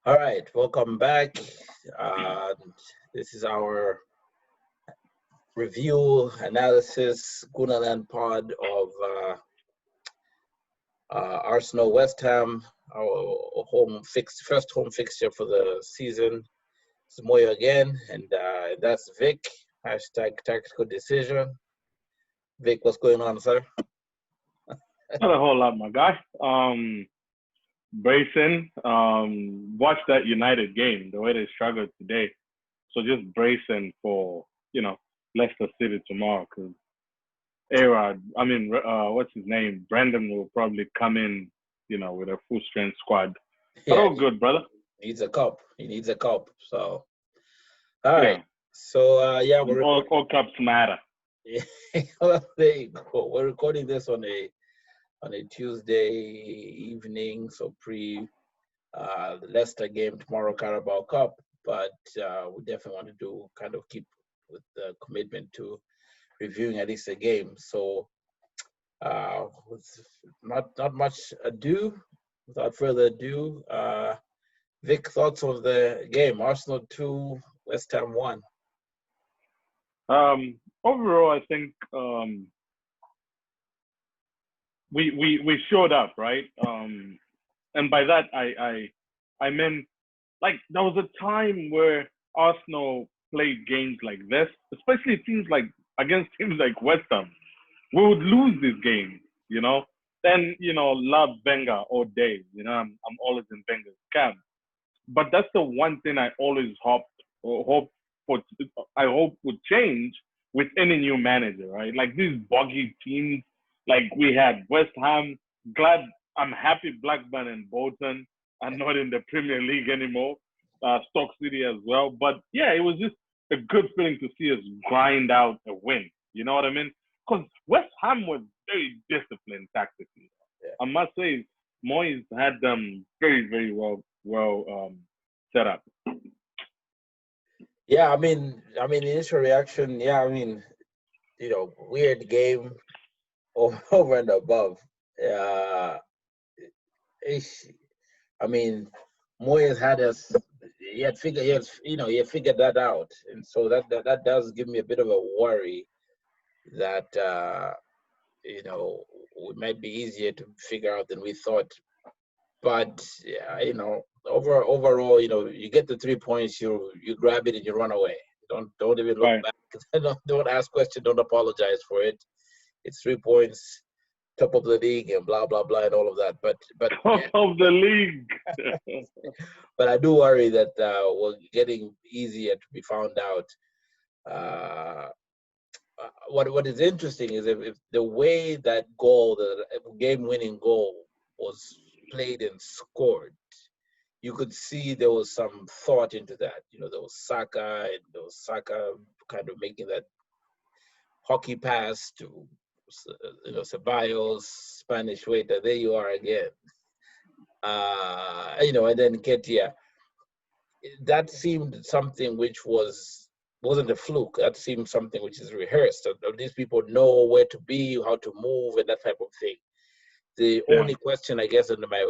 All right, welcome back. Uh, this is our review analysis GoonerLandPod of Arsenal West Ham, our first home fixture for the season. It's Moyo again, and that's Vic. Hashtag tactical decision. Vic, what's going on, sir? Not a whole lot, my guy. Bracing. Watch that United game, the way they struggled today. So just bracing for, Leicester City tomorrow. Because what's his name? Brandon will probably come in, with a full strength squad. But Yeah, all good, brother. Needs a cup. He needs a cup. So, all right. Yeah. So, we're all cups matter. Yeah, well, there you go. We're recording this on a Tuesday evening, so pre the Leicester game tomorrow, Carabao Cup. But we definitely want to keep with the commitment to reviewing at least a game. So with not much ado, without further ado, Vic, thoughts of the game? Arsenal 2, West Ham 1. Overall, I think we showed up, right? And by that I mean, like, there was a time where Arsenal played games like this, especially against teams like West Ham. We would lose these games, Then, love Wenger all day. I'm always in Wenger's camp. But that's the one thing I always hope would change with any new manager, right? Like these boggy teams, like we had West Ham. I'm happy Blackburn and Bolton are not in the Premier League anymore. Stoke City as well. But yeah, it was just a good feeling to see us grind out a win. You know what I mean? Because West Ham was very disciplined tactically. Yeah. I must say, Moyes had them very, very well set up. Yeah, I mean, initial reaction. Yeah, weird game over and above. Moyes had us. He had figured that out, and so that does give me a bit of a worry that it might be easier to figure out than we thought. But overall, you get the 3 points, you grab it and you run away. Don't even look back. Don't ask questions. Don't apologize for it. It's 3 points, top of the league, and blah blah blah, and all of that. But top of the league. But I do worry that we're getting easier to be found out. What is interesting is if the way that goal, the game-winning goal, was played and scored, you could see there was some thought into that. There was Saka kind of making that hockey pass to Ceballos, Spanish waiter. There you are again. And then Ketia. That seemed something which wasn't a fluke. That seemed something which is rehearsed. These people know where to be, how to move, and that type of thing. The only question, I guess, in my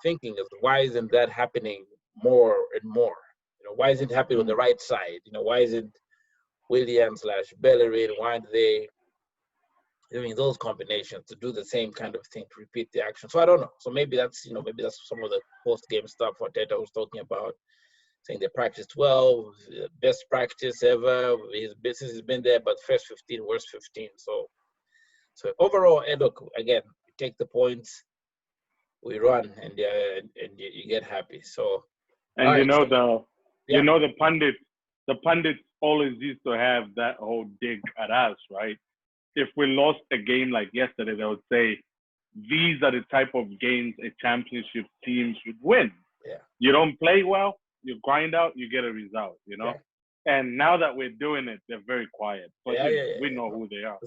thinking is, why isn't that happening more and more? Why isn't it happening on the right side? Why isn't Williams/Bellerin? Why aren't they doing those combinations to do the same kind of thing, to repeat the action? So I don't know. So maybe that's some of the post-game stuff Arteta was talking about, saying they practiced well, best practice ever. His business has been there, but first 15, worst 15. So overall, and look, again, we take the points, we run, and you get happy. So, and the pundits always used to have that whole dig at us, right? If we lost a game like yesterday, they would say, these are the type of games a championship team should win. Yeah. You don't play well, you grind out, you get a result, Yeah. And now that we're doing it, they're very quiet. But we know who they are.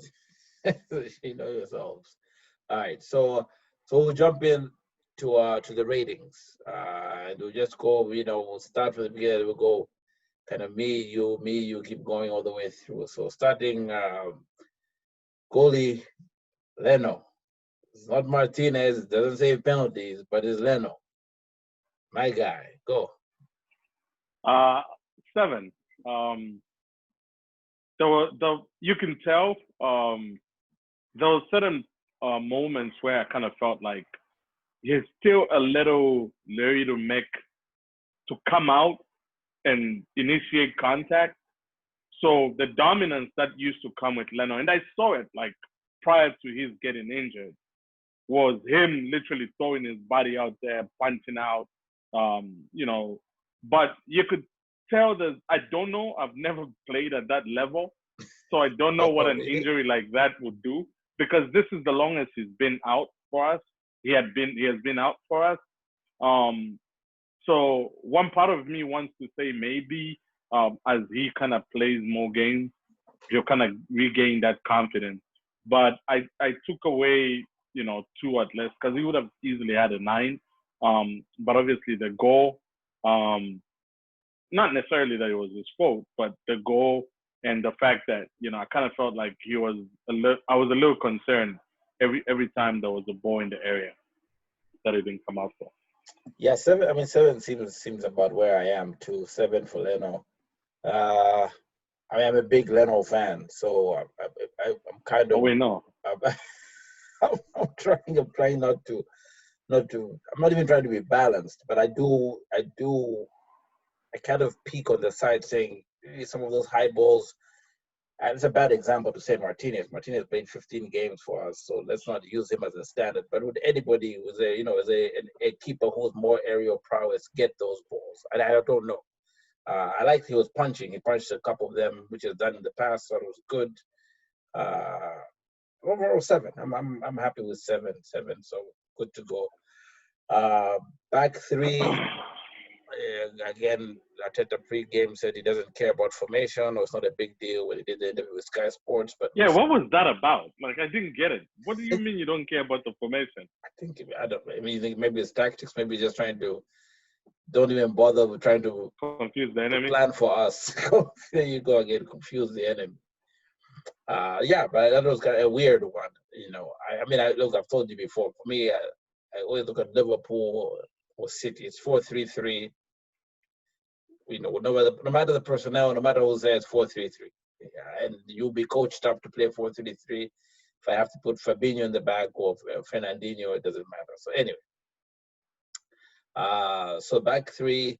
You know yourselves. All right, so we'll jump in to the ratings. And we'll just go, we'll start from the beginning. We'll go kind of me, you, keep going all the way through. So starting goalie, Leno. It's not Martinez, it doesn't save penalties, but it's Leno. My guy, go. Uh, 7. You can tell there were certain moments where I kind of felt like he's still a little leery to come out and initiate contact. So the dominance that used to come with Leno, and I saw it like prior to his getting injured, was him literally throwing his body out there, punching out, but you could tell that I don't know. I've never played at that level, so I don't know what an injury like that would do, because this is the longest he's been out for us. He has been out for us. So one part of me wants to say maybe as he kind of plays more games, he'll kind of regain that confidence. But I took away 2 at least, because he would have easily had a 9. But obviously the goal, not necessarily that it was his fault, but the goal and the fact that I kind of felt like I was a little concerned every time there was a ball in the area that he didn't come out for. Yeah, 7. I mean, 7 seems about where I am too. 7 for Leno. I mean, I'm a big Leno fan, so I'm kind of. Oh, we know. I'm trying not to. I'm not even trying to be balanced, but I kind of peek on the side saying some of those high balls, and it's a bad example to say Martinez. Martinez played 15 games for us, so let's not use him as a standard. But with anybody who's a keeper who's more aerial prowess get those balls, and I don't know. I liked he was punching. He punched a couple of them, which is done in the past, so it was good. Overall 7. I'm happy with 7. So good to go. Back 3. Again, Arteta pre-game said he doesn't care about formation, or it's not a big deal when he did the interview with Sky Sports. But yeah, what was that about? Like, I didn't get it. What do you mean you don't care about the formation? I don't know. I mean, you think maybe it's tactics, maybe just trying to don't even bother with trying to confuse the enemy. Plan for us. There you go again, confuse the enemy. Yeah, but that was kind of a weird one. I've told you before. For me, I always look at Liverpool or City. It's 4-3-3. No matter the personnel, no matter who's there, it's 4-3-3. Yeah, and you'll be coached up to play 4-3-3. If I have to put Fabinho in the back or Fernandinho, it doesn't matter. So anyway, so back 3,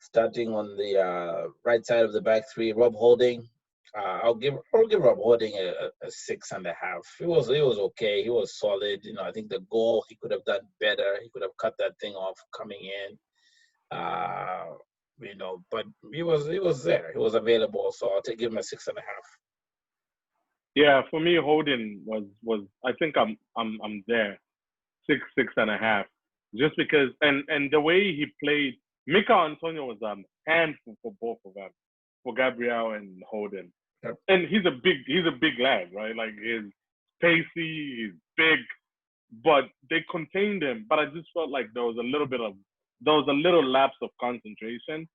starting on the right side of the back 3, Rob Holding. I'll give Rob Holding a 6.5. He was okay. He was solid. I think the goal he could have done better. He could have cut that thing off coming in. But he was there. He was available. So I'll give him a 6.5. Yeah, for me, Holding was I think I'm there, 6.5, just because and the way he played. Mikel Antonio was a handful for both of them, for Gabriel and Holding. Yep. And he's a big lad, right? Like, he's pacey, he's big, but they contained him. But I just felt like there was a little lapse of concentration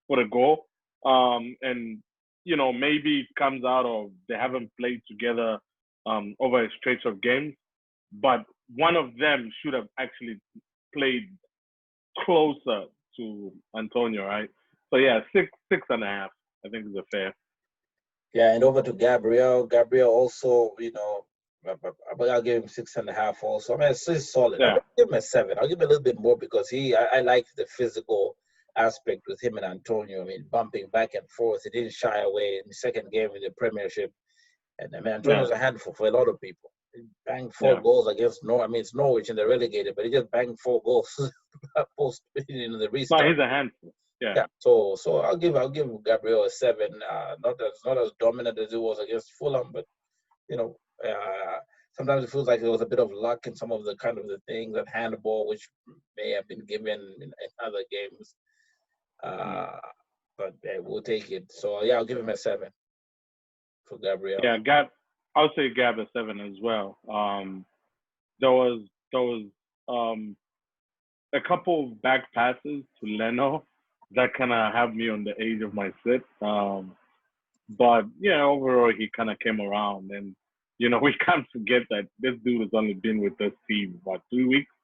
for the goal. And maybe it comes out of they haven't played together over a stretch of games, but one of them should have actually played closer to Antonio, right? So yeah, 6.5, I think is a fair. Yeah, and over to Gabriel. Gabriel also, I'll give him 6.5 also. I mean, it's solid. Yeah. I'll give him a 7. I'll give him a little bit more because I like the physical aspect with him and Antonio. I mean, bumping back and forth. He didn't shy away in the second game in the Premiership. And I mean, Antonio's a handful for a lot of people. He banged 4 goals against it's Norwich and they're relegated, but he just banged 4 goals post in the restart. No, he's a handful. Yeah. So I'll give Gabriel a 7. Not as dominant as it was against Fulham, but sometimes it feels like there was a bit of luck in some of the kind of the things at handball, which may have been given in other games. But we'll take it. So yeah, I'll give him a 7 for Gabriel. Yeah, I'll say Gab a 7 as well. There was a couple of back passes to Leno that kind of have me on the edge of my seat. But yeah, overall he kind of came around, and we can't forget that this dude has only been with this team 2 weeks,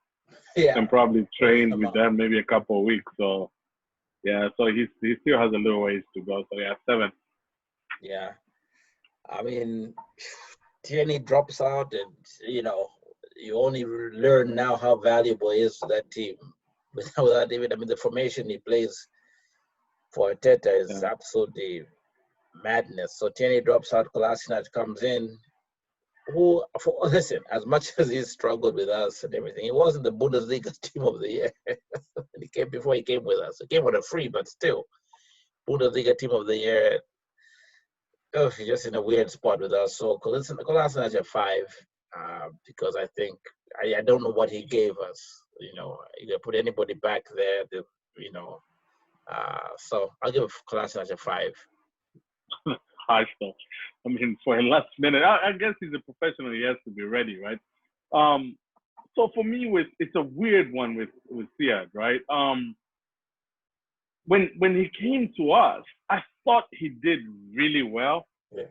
and probably trained with them maybe a couple of weeks. So Yeah, so he still has a little ways to go. So yeah, 7. Yeah. I mean, Tierney drops out, and you only learn now how valuable he is to that team. Without even, I mean, the formation he plays for Arteta is Yeah. absolutely madness. So Tierney drops out, Kolasinac comes in. Listen, as much as he struggled with us and everything, he wasn't the Bundesliga team of the year. Before he came with us. He came with a free, but still, Bundesliga team of the year. Oh, he's just in a weird spot with us. So Kolasinac at 5, because I think I don't know what he gave us. You can put anybody back there. You know, so I'll give Kolasinac a 5. Hard stuff. I mean, for a last minute, I guess he's a professional. He has to be ready, right? So for me, it's a weird one with Siad, right? When he came to us, I thought he did really well Yeah.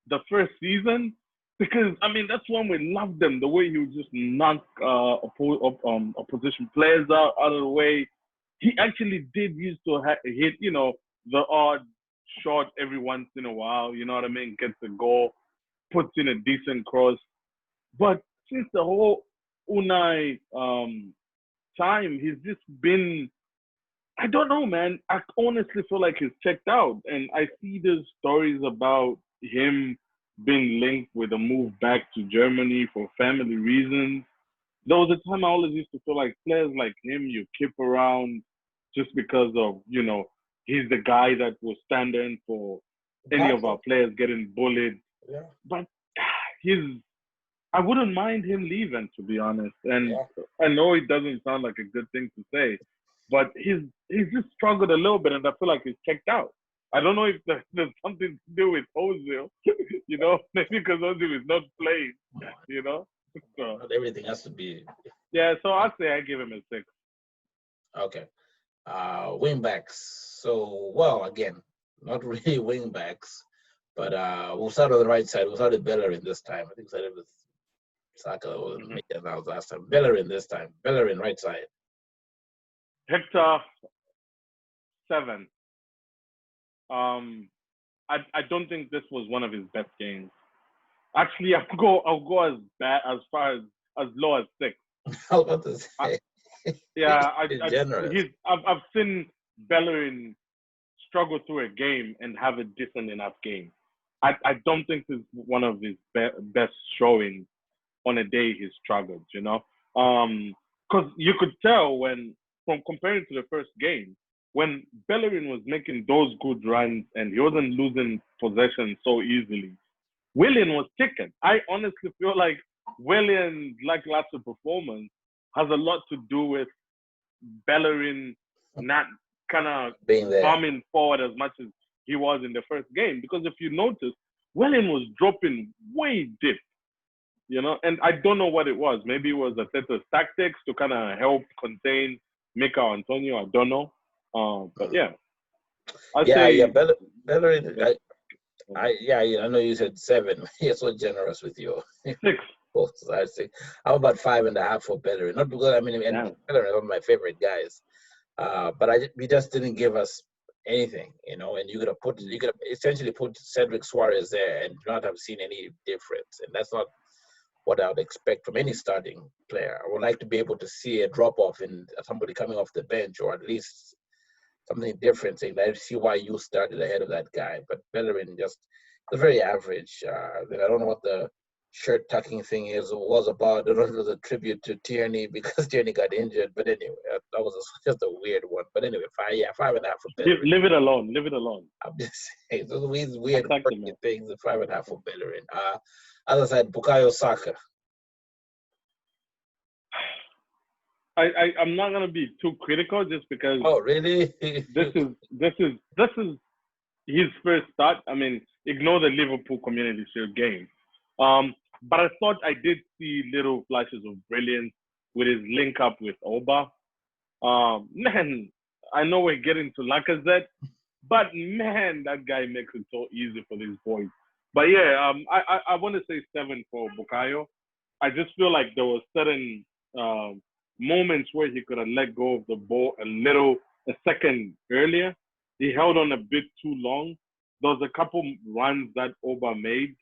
the first season because I mean that's when we loved him the way he would just knock opposition players out of the way. He actually did used to hit the odd shot every once in a while. You know what I mean? Gets a goal, puts in a decent cross. But since the whole Unai time, he's just been I don't know, man. I honestly feel like he's checked out. And I see these stories about him being linked with a move back to Germany for family reasons. There was a time I always used to feel like players like him, you keep around just because of, he's the guy that will stand in for any of Exactly. our players getting bullied. Yeah. But I wouldn't mind him leaving, to be honest. And Yeah. I know it doesn't sound like a good thing to say, but he's just struggled a little bit, and I feel like he's checked out. I don't know if there's something to do with Ozil, maybe because Ozil is not playing, Come on. So, Not everything has to be. yeah, so I'd say I give him a 6. Okay. Wing backs. So, well, again, not really wing backs, but we'll start on the right side. We'll start with Bellerin this time. I think we started with Saka or Mm-hmm. maybe that was last time. Bellerin this time. Bellerin right side. Hector, 7. I don't think this was one of his best games. Actually, I'll go as far as low as 6. I was about to say. Yeah, He's generous. I've seen Bellerin struggle through a game and have a decent enough game. I don't think this is one of his best showings on a day he struggled, because you could tell from comparing to the first game, when Bellerin was making those good runs and he wasn't losing possession so easily, Willian was ticking. I honestly feel like Willian's lackluster performance has a lot to do with Bellerin not kind of Being there. bombing forward as much as he was in the first game. Because if you notice, Willian was dropping way deep, and I don't know what it was. Maybe it was Arteta's tactics to kind of help contain Mikel Antonio. I don't know. But yeah, I'd say Bellerin. I know you said 7. You're so generous with you. 6. I say I'm about 5.5 for Bellerin. Not because and Bellerin is one of my favorite guys, but he just didn't give us anything, And you could have essentially put Cedric Suarez there and not have seen any difference, and that's not what I would expect from any starting player. I would like to be able to see a drop off in somebody coming off the bench, or at least something different, saying I see why you started ahead of that guy. But Bellerin just was very average. Then I don't know what the shirt tucking thing was about. I don't know if it was a tribute to Tierney because Tierney got injured. But anyway, that was just a weird one. But anyway, 5.5 for Bellerin. Leave it alone. Leave it alone. I'm just saying those weird things. 5.5 for Bellerin. Other side, Bukayo Saka. I'm not gonna be too critical just because. Oh, really? this is his first start. I mean, ignore the Liverpool Community Shield game. But I thought I did see little flashes of brilliance with his link up with Oba. Man, I know we're getting to Lacazette, but man, that guy makes it so easy for these boys. But yeah, I want to say 7 for Bukayo. I just feel like there were certain moments where he could have let go of the ball a little a second earlier. He held on a bit too long. There was a couple runs that Oba made,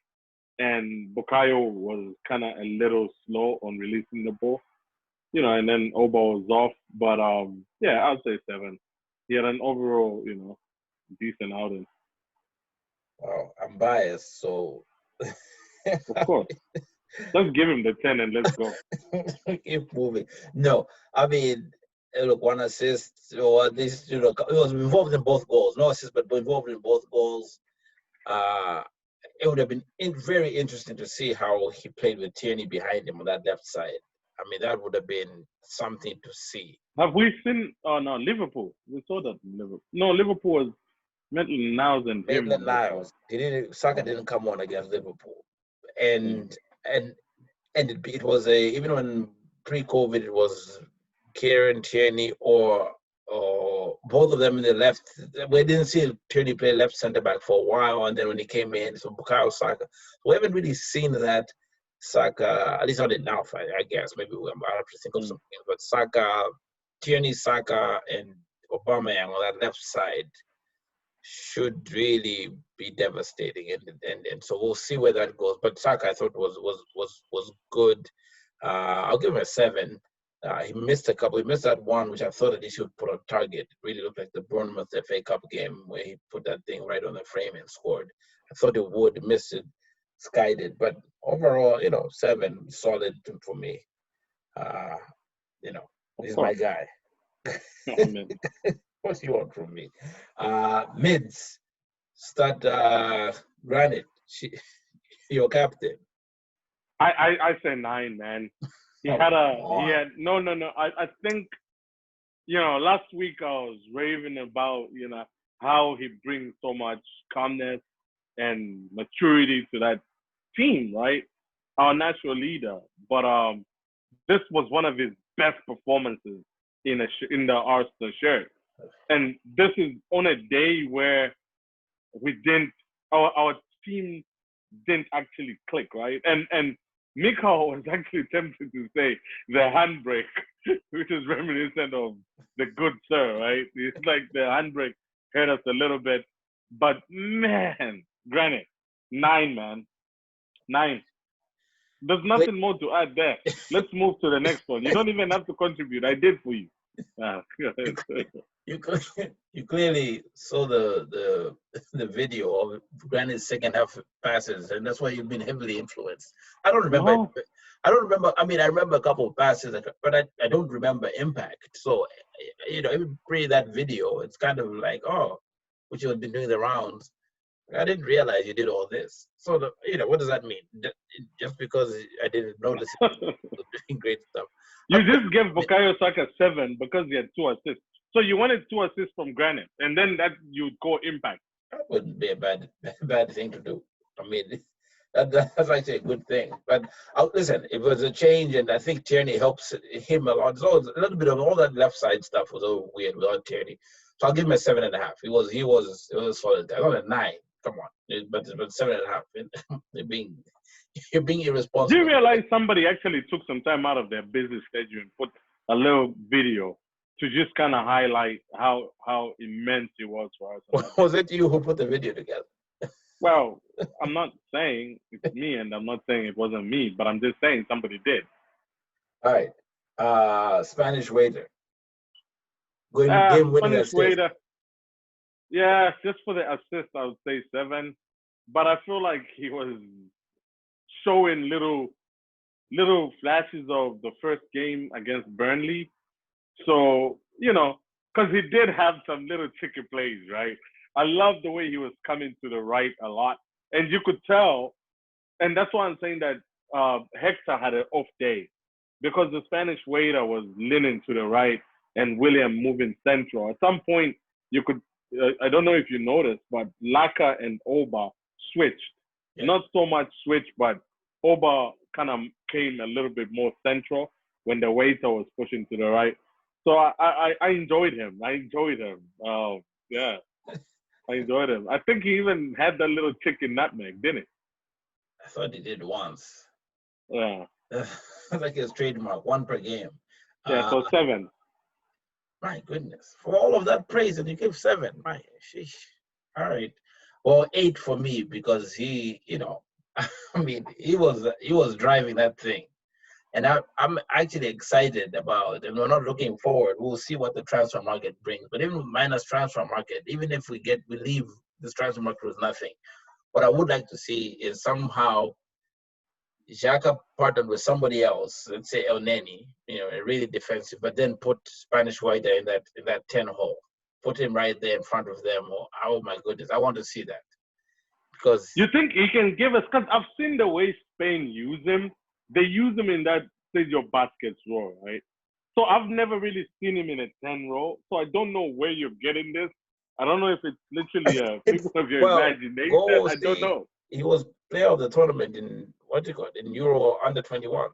and Bukayo was kind of a little slow on releasing the ball, and then Oba was off. But yeah, I'd say 7. He had an overall, decent outing. Wow, I'm biased, so Of course. Let's give him the 10 and let's go. keep moving. No, I mean, look, 1 assist, or at least, it was involved in both goals. No assist, but involved in both goals. It would have been very interesting to see how he played with Tierney behind him on that left side. I mean, that would have been something to see. Have we seen? Oh no, Liverpool. We saw that in Liverpool. No, Liverpool was Maitland-Niles and him. Maitland-Niles. Saka didn't come on against Liverpool, and it was even when pre-COVID it was Kieran Tierney or both of them in the left. We didn't see Tierney play left centre back for a while, and then when he came in, so Bukayo Saka. We haven't really seen that Saka, at least not enough, I guess. Maybe I have to think of something. But Saka, Tierney, Saka, and Aubameyang on that left side should really be devastating, and so we'll see where that goes. But Saka, I thought was good. I'll give him a 7. He missed a couple. He missed that one, which I thought that he should put on target. Really looked like the Bournemouth FA Cup game where he put that thing right on the frame and scored. I thought he would, missed it, skied it. But overall, 7, solid for me. He's my guy. What do you want from me? Mids, start Granite, your captain. I say 9, man. He had no. I think, last week I was raving about, how he brings so much calmness and maturity to that team, right? Our natural leader. But this was one of his best performances in the Arsenal shirt. And this is on a day where our team didn't actually click, right? And Mikhail was actually tempted to say the handbrake, which is reminiscent of the good sir, right? It's like the handbrake hurt us a little bit. But man, Granite, 9, man. 9. There's nothing more to add there. Let's move to the next one. You don't even have to contribute. I did for you. You clearly saw the video of Granite's second half passes, and that's why you've been heavily influenced. I don't remember. No. I don't remember. I mean, I remember a couple of passes, but I don't remember impact. So, even pre that video, it's kind of like, which you had been doing the rounds. I didn't realize you did all this. So, what does that mean? Just because I didn't notice it, doing great stuff. You just gave Bukayo Saka 7 because he had 2 assists. So you wanted 2 assists from Granite, and then that you'd go impact. That wouldn't be a bad thing to do. I mean, that's actually a good thing. But listen, it was a change, and I think Tierney helps him a lot. So a little bit of all that left side stuff was all weird without Tierney. So I'll give him a 7.5. He was a solid guy. Not a 9. Come on, but 7.5. You're being irresponsible. Do you realize somebody actually took some time out of their busy schedule and put a little video to just kind of highlight how immense it was for us? Was it you who put the video together? Well, I'm not saying it's me, and I'm not saying it wasn't me, but I'm just saying somebody did. All right. Spanish waiter. Game winning assist. Waiter. Yeah, just for the assist, I would say 7. But I feel like he was showing little flashes of the first game against Burnley. So, because he did have some little tricky plays, right? I love the way he was coming to the right a lot. And you could tell, and that's why I'm saying that Hector had an off day, because the Spanish waiter was leaning to the right and William moving central. At some point, you could, I don't know if you noticed, but Laka and Oba switched. Yeah. Not so much switch, but Oba kind of came a little bit more central when the waiter was pushing to the right. So I enjoyed him. Oh, yeah. I enjoyed him. I think he even had that little chicken nutmeg, didn't he? I thought he did once. Yeah. Like his trademark, 1 per game. Yeah, so 7. My goodness. For all of that praise and you give 7. My sheesh. All right. Well, 8 for me because he, I mean, he was driving that thing. And I'm actually excited about, and we're not looking forward. We'll see what the transfer market brings. But even minus transfer market, even if we leave this transfer market with nothing, what I would like to see is somehow Xhaka partnered with somebody else, let's say El Neni, really defensive, but then put Spanish White in that 10 hole. Put him right there in front of them. Oh my goodness, I want to see that. Because you think he can give us, because I've seen the way Spain use him. They use him in that stage of baskets role, right? So I've never really seen him in a 10 role. So I don't know where you're getting this. I don't know if it's literally a figure of your imagination. I don't know. He was player of the tournament in in Euro under 21s.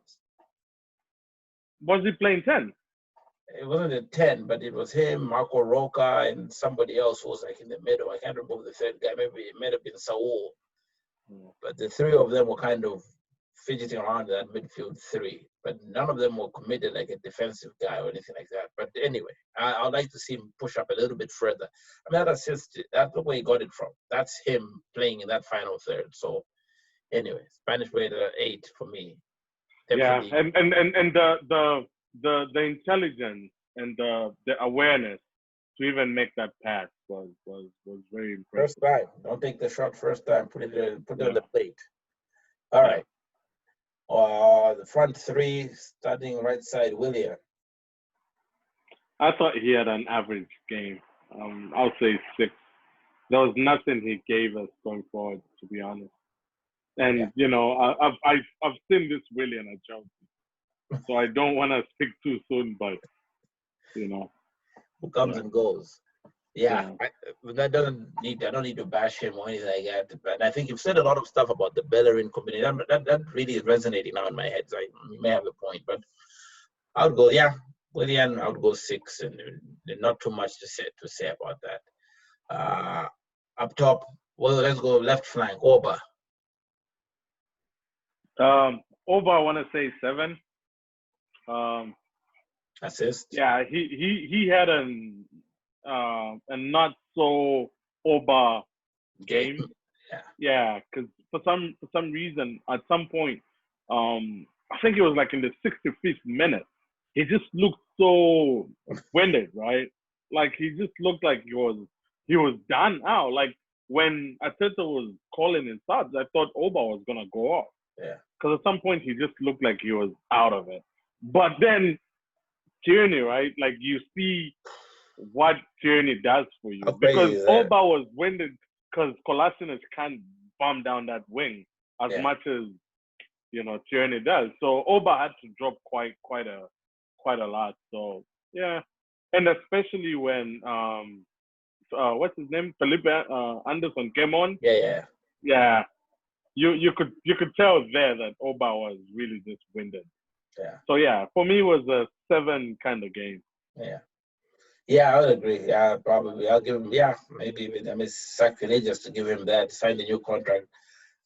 Was he playing 10? It wasn't a 10, but it was him, Marco Roca, and somebody else who was like in the middle. I can't remember the third guy. Maybe it might have been Saul. But the 3 of them were kind of fidgeting around that midfield 3. But none of them were committed like a defensive guy or anything like that. But anyway, I'd like to see him push up a little bit further. I mean, that assist, that's the way he got it from. That's him playing in that final third. So anyway, Spanish way to 8 for me. Definitely. Yeah, and the intelligence and the awareness to even make that pass was very impressive. First time, don't take the shot first time. Put it on the plate. All right. The front 3, starting right side, Willian. I thought he had an average game. I'll say 6. There was nothing he gave us going forward, to be honest. And I've seen this Willian at Chelsea, so I don't want to speak too soon. But who comes and goes. Yeah. I don't need to bash him or anything like that. But I think you've said a lot of stuff about the Bellerin combination. That really is resonating now in my head. So you may have a point, but I would go, Willian, I would go 6, and not too much to say about that. Up top, well, let's go left flank, Oba. Oba, I want to say 7. Assist. Yeah, he had a not so Oba game. Yeah, because for some reason at some point, I think it was like in the 65th minute, he just looked so winded, right? Like he just looked like he was done out. Like when Ateta was calling in subs, I thought Oba was gonna go off. Yeah. Because at some point he just looked like he was out of it. But then Tierney, right? Like you see what Tierney does for you. Because Oba was winded because Kolasinac can't bomb down that wing as much as Tierney does. So Oba had to drop quite a lot. So yeah. And especially when what's his name? Felipe Anderson came on. Yeah. Yeah. You could tell there that Oba was really just winded. Yeah. So yeah, for me it was a 7 kind of game. Yeah. Yeah, I would agree. Yeah, probably. I'll give him. Yeah, maybe. I mean, it's sacrilegious to give him that. Sign the new contract.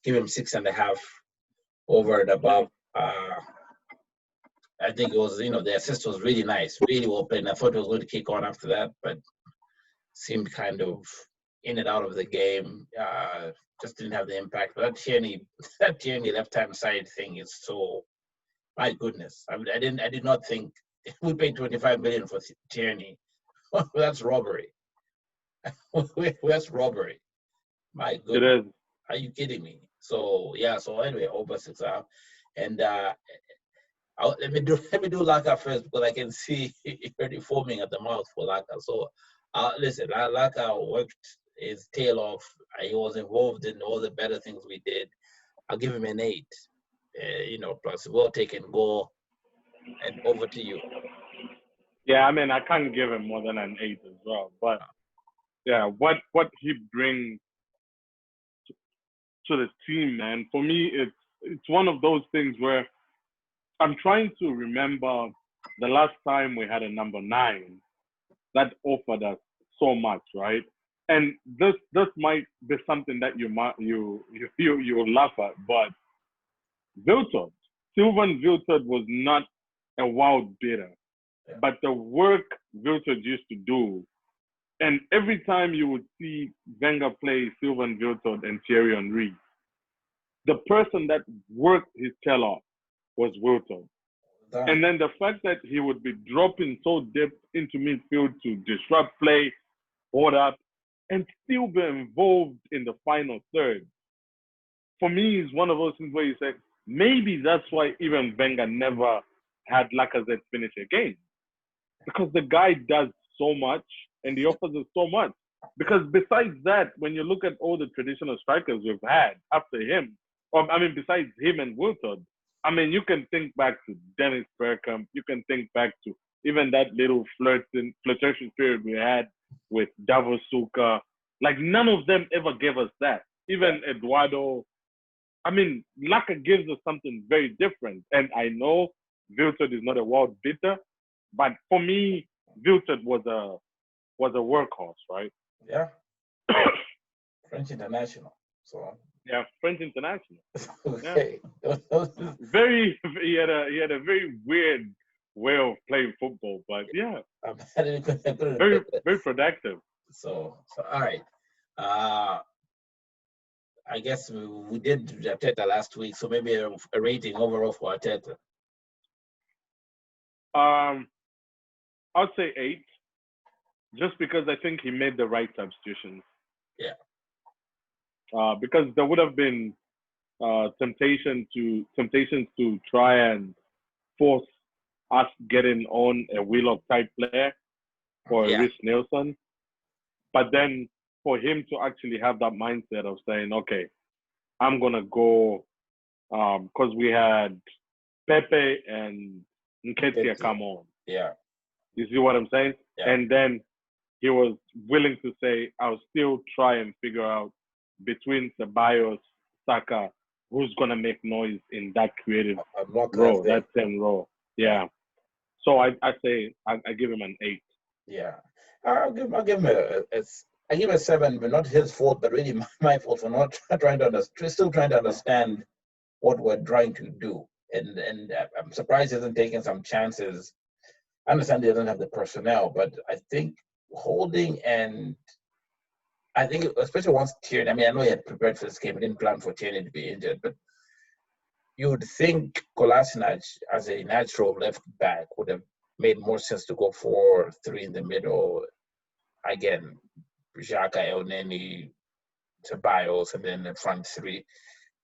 Give him 6.5 over and above. I think it was. The assist was really nice, really well played. And I thought it was going to kick on after that, but seemed kind of in and out of the game. Just didn't have the impact. But that Tierney left-hand side thing is so. My goodness, I did not think we paid 25 million for Tierney. That's robbery. That's robbery. My goodness. It is. Are you kidding me? So yeah. So anyway, over 6 out, and let me do Laka first because I can see already foaming at the mouth for Laka. So listen, Laka worked his tail off. He was involved in all the better things we did. I'll give him an 8. Plus well taken goal, and over to you. Yeah, I mean, I can't give him more than an 8 as well. But yeah, what he brings to the team, man, for me, it's one of those things where I'm trying to remember the last time we had a number 9 that offered us so much, right? And this might be something that you laugh at, but Sylvain Wiltord was not a wild beater. Yeah. but the work Wiltord used to do, and every time you would see Wenger play Sylvain Wiltord and Thierry Henry, the person that worked his tail off was Wiltord. Done. And then the fact that he would be dropping so deep into midfield to disrupt play, hold up, and still be involved in the final third, for me, is one of those things where you say, maybe that's why even Wenger never had Lacazette finish a game. Because the guy does so much and he offers us so much. Because besides that, when you look at all the traditional strikers we've had after him, or I mean, besides him and Wiltord, I mean, you can think back to Dennis Bergkamp. You can think back to even that little flirtation period we had with Davos Suka. Like, none of them ever gave us that. Even Eduardo. I mean, Laka gives us something very different. And I know Wiltord is not a world beater, but for me, Wiltord was a workhorse, right? Yeah. French international. So Yeah, French international. okay. Yeah. He had a very weird way of playing football, but yeah, very productive. So all right. I guess we did Arteta last week, so maybe a rating overall for Arteta. I'd say 8, just because I think he made the right substitutions. Yeah. Because there would have been temptations to try and force us getting on a Willock type player or a Rhys Nelson, but then for him to actually have that mindset of saying, okay, I'm gonna go, because we had Pepe and Nketiah come on. Yeah. You see what I'm saying? Yeah. And then he was willing to say, I'll still try and figure out between Ceballos, Saka, who's gonna make noise in that creative role, that same role. Yeah. So I say I give him an 8. Yeah, I'll give him I give him a 7, but not his fault, but really my fault for not trying to understand. Still trying to understand what we're trying to do, and I'm surprised he hasn't taken some chances. I understand he doesn't have the personnel, but I think holding and I think especially once Tierney. I mean, I know he had prepared for this game. He didn't plan for Tierney to be injured, but you would think Kolasinac as a natural left back would have made more sense to go 4-3 in the middle. Again, Xhaka, Elneny, Ceballos, and then the front three.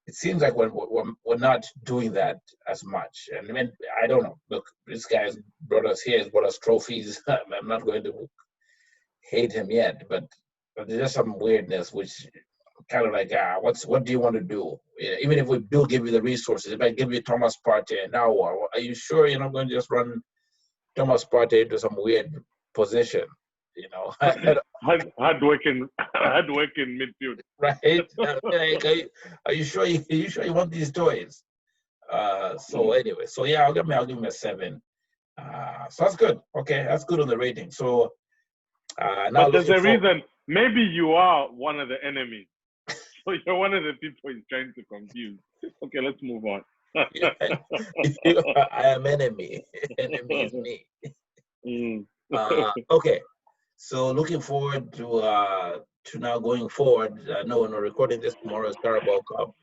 It seems like we're not doing that as much. And I mean, I don't know. Look, this guy's brought us here, he's brought us trophies. I'm not going to hate him yet, but there's just some weirdness, which kind of like, what do you want to do? Even if we do give you the resources, if I give you Thomas Partey now, are you sure you're not going to just run Thomas Partey into some weird position? You know, hard working midfield. Right? Are you sure you want these toys? So anyway, so yeah, I'll give him a 7. So that's good. Okay, that's good on the rating. So now but there's a reason. Maybe you are one of the enemies. So you're one of the people he's trying to confuse. Okay, let's move on. I am enemy. Enemy is me. Okay. So looking forward to now going forward. No, we're recording this tomorrow's Carabao Cup.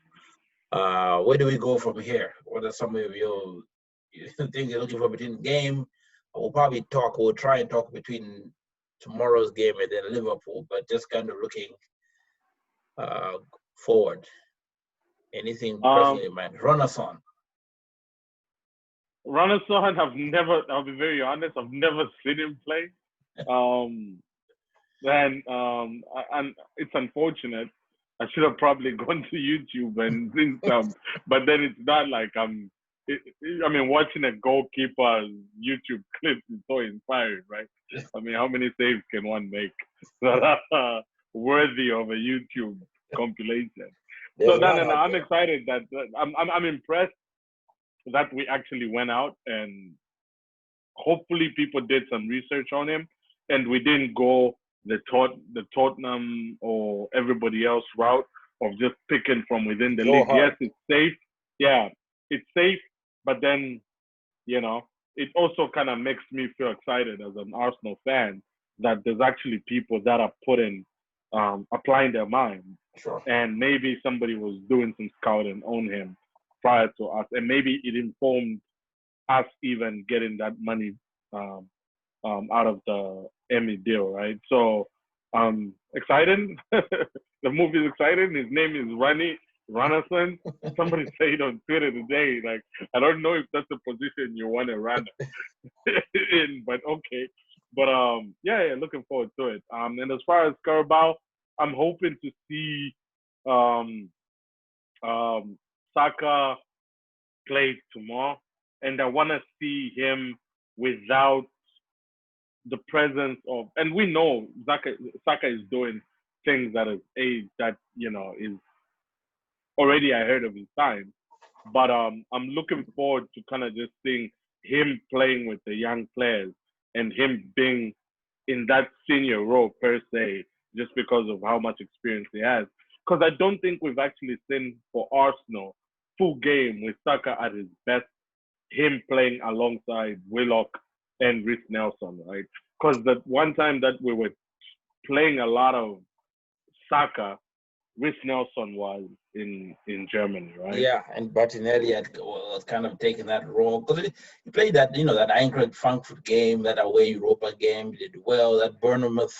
Where do we go from here? What are some of you think you're looking for between the game? We'll try and talk between tomorrow's game and then Liverpool, but just kind of looking forward. Anything personally in mind? Run us on. I'll be very honest, I've never seen him play. And it's unfortunate. I should have probably gone to YouTube and seen some, but then it's not like I mean, watching a goalkeeper YouTube clip is so inspiring, right? I mean, how many saves can one make that are worthy of a YouTube compilation? So I'm excited that I'm impressed that we actually went out and hopefully people did some research on him and we didn't go the Tottenham or everybody else route of just picking from within the league. Yes, it's safe. Yeah, it's safe, but then, you know, it also kind of makes me feel excited as an Arsenal fan that there's actually people that are applying their mind. Sure. And maybe somebody was doing some scouting on him prior to us, and maybe it informed us even getting that money um, out of the Emmy deal, right? So exciting. The movie is exciting. His name is Rannason. Somebody said on Twitter today, like, I don't know if that's a position you want to run in, but okay. But yeah, looking forward to it. And as far as Carabao, I'm hoping to see um, Saka play tomorrow, and I want to see him without the presence of, and we know Saka is doing things at his age that is already ahead of his time. But I'm looking forward to kind of just seeing him playing with the young players and him being in that senior role per se, just because of how much experience he has. Because I don't think we've actually seen for Arsenal full game with Saka at his best, him playing alongside Willock and Rhys Nelson, right? Because the one time that we were playing a lot of Saka, Rhys Nelson was in Germany, right? Yeah, and Martinelli was kind of taking that role because he played that that Eintracht Frankfurt game, that away Europa game, he did well. That Bournemouth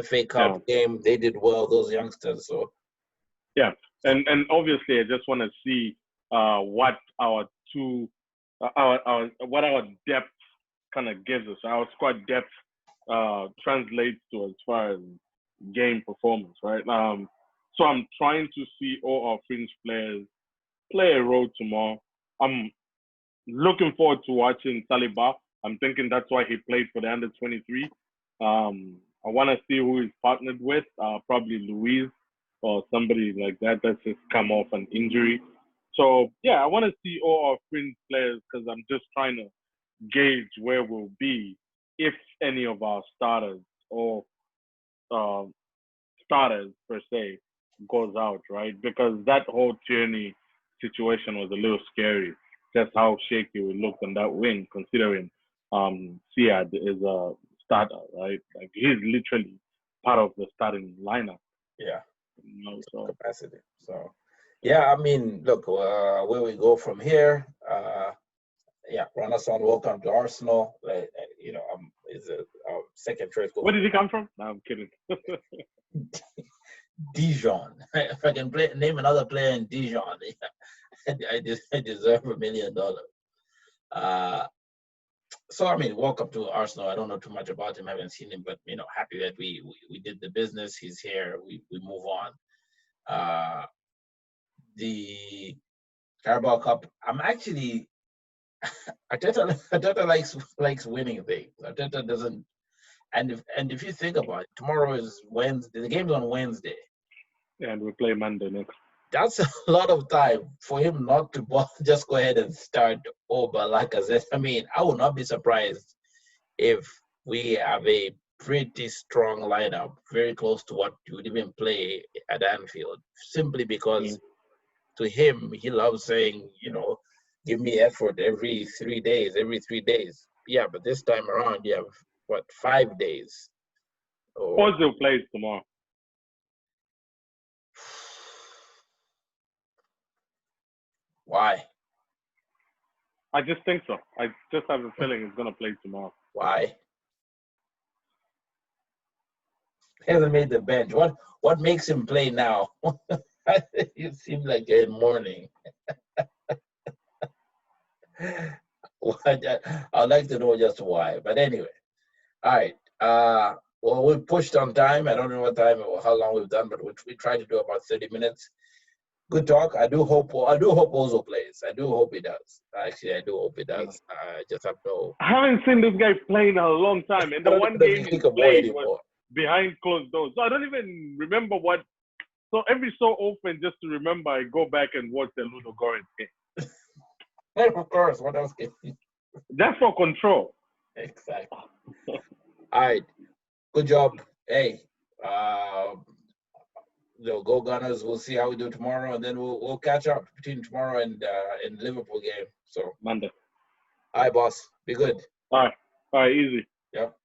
FA Cup game, they did well. Those youngsters, so yeah, and obviously I just want to see what our what our depth kind of gives us. Our squad depth translates to as far as game performance, right? So I'm trying to see all our fringe players play a role tomorrow. I'm looking forward to watching Saliba. I'm thinking that's why he played for the under 23. I want to see who he's partnered with. Probably Luis or somebody like that that's just come off an injury. So yeah, I want to see all our fringe players because I'm just trying to gauge where we'll be if any of our starters or uh, starters per se goes out, right? Because that whole Tierney situation was a little scary. Just how shaky we looked on that wing, considering Siad is a starter, right? Like he's literally part of the starting lineup. Yeah, So capacity. So yeah, I mean, look, where we go from here. Yeah, Renaissance, welcome to Arsenal. Is a second choice goal. Where did he come from? No, I'm kidding. Dijon. If I can name another player in Dijon, I deserve $1 million. So I mean, welcome to Arsenal. I don't know too much about him. I haven't seen him, but happy that we did the business. He's here. We move on. The Carabao Cup. I'm actually Arteta likes winning things. Arteta doesn't. And if you think about it, tomorrow is Wednesday. The game's on Wednesday. And we play Monday next. That's a lot of time for him not to just go ahead and start over Lacazette. I mean, I would not be surprised if we have a pretty strong lineup, very close to what you would even play at Anfield, simply because to him, he loves saying, give me effort every 3 days, Yeah, but this time around, you have, 5 days? Ozil plays tomorrow. Why? I just think so. I just have a feeling he's going to play tomorrow. Why? He hasn't made the bench. What makes him play now? You seem like you're in mourning. I'd like to know just why. But anyway, all right. Well, we pushed on time. I don't know what time or how long we've done, but we tried to do about 30 minutes. Good talk. I do hope Ozo plays. I do hope he does. Actually, I do hope he does. I just have no. I haven't seen this guy play in a long time, and the one game he played was behind closed doors. So I don't even remember what. So every so often, just to remember, I go back and watch the Ludogorets game. Of course. What else can you? That's for control. Exactly. All right. Good job. Hey, go Gunners. We'll see how we do tomorrow, and then we'll catch up between tomorrow and Liverpool game. So Monday. All right, boss. Be good. All right, easy. Yep.